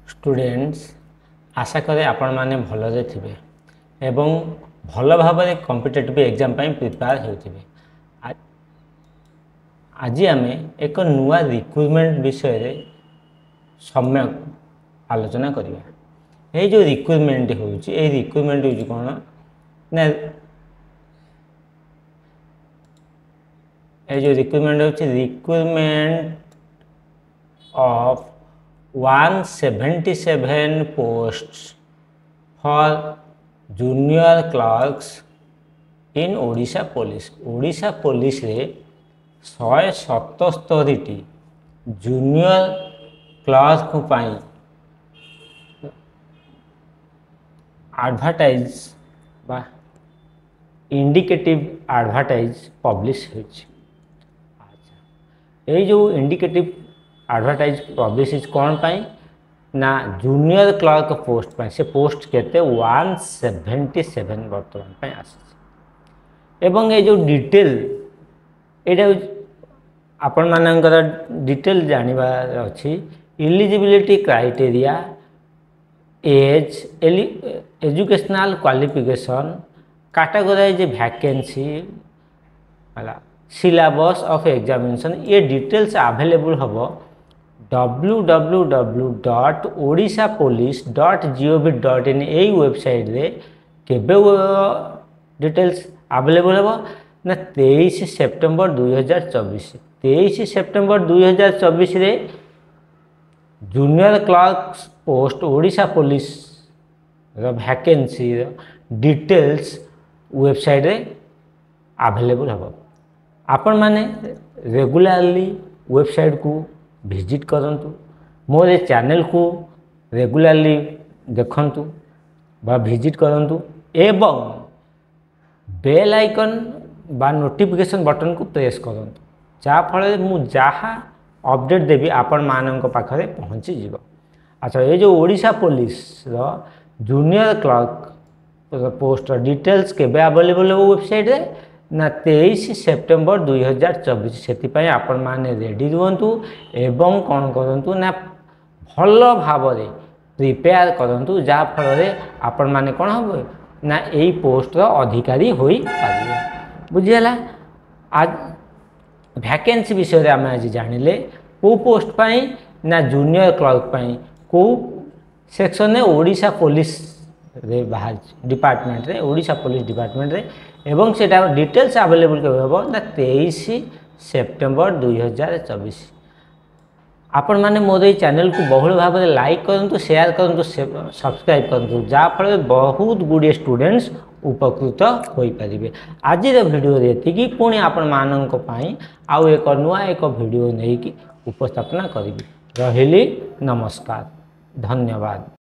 Students आशा करे आपण माने भलरे थिबे एवं भल भाव कॉम्पिटिटिव एग्जाम प्रिपेयर होथिबे। आज आम एक नुआ रिक्रुटमेंट विषय रे सम्यक आलोचना करिया। ये जो रिक्रुटमेंट होउची ए रिक्रुटमेंट होउची कोन ना ए जो रिक्रुटमेंट होउची recruitment of 177 posts for junior clerks in Odisha Police। Odisha Police रे 177 जूनियर क्लर्क पाई एडवर्टाइज बा इंडिकेटिव एडवर्टाइज पब्लिश होइछ। अच्छा, ये जो इंडिकेटिव एडवर्टाइज पब्लिश कौन पाई ना जूनियर क्लर्क पोस्ट पाई। से पोस्ट केते 177 वर्तमान पाई आसी एवं ये जो डिटेल एटा आपण मानकर डिटेल जानिबार अछि। Eligibility criteria, age, educational qualification, categorize vacancy, syllabus of examination, ये डिटेल्स अवेलेबल हबो www.odishapolice.gov.in यही वेबसाइट रे केबे डिटेल्स अवेलेबल हबो ना 23 सेप्टेम्बर 2024। 23 सेप्टेम्बर 2024 रे junior clerk post Odisha police रो वैकेंसी डिटेल्स वेबसाइट रे अवेलेबल हबो। आपण माने रेगुलरली वेबसाइट को विजिट करंतु, मोर चैनल को रेगुलरली देखंतु बा विजिट करंतु एवं बेल आइकन बा नोटिफिकेशन बटन को प्रेस करंतु, जा फल मु जहाँ अपडेट देवी आपण मानक पाखरे पहुँची जीव। अच्छा, ये जो ओडिशा पुलिस रो जूनियर क्लर्क पोस्ट डिटेल्स केबे अवेलेबल हो वेबसाइट रे ना 23 सेप्टेम्बर 2024। से आपण माने रेडी रुहतु एवं कौन करंतु ना भल भाव प्रिपेयर करंतु, जा फल आपण माने कौन हम ना यही पोस्ट अधिकारी होई पारिबे। बुझीगला। आज वैकेंसी विषय आम आज जानिले को पोस्ट पाई ना जूनियर क्लर्क पाई को सेक्शन में ओडिशा पुलिस रे बाहर डिपार्टमेंट रे ओडिशा पुलिस डिपार्टमेंट रे एवं सेटा डिटेल्स अवेलेबल के होबो ना 23 सेप्टेम्बर 2024। आपण माने मोर ए चैनल को बहुल भाव में लाइक करंतु, शेयर करंतु, सब्सक्राइब करंतु, जा फल बहुत गुड़िए स्टूडेंट्स उपकृत होई परिबे। आज वीडियो एतिकी पुणी आपण मानक पई आउ एक नुआ एक वीडियो नहीं कि उपस्थापना करिबी। रहिली, नमस्कार, धन्यवाद।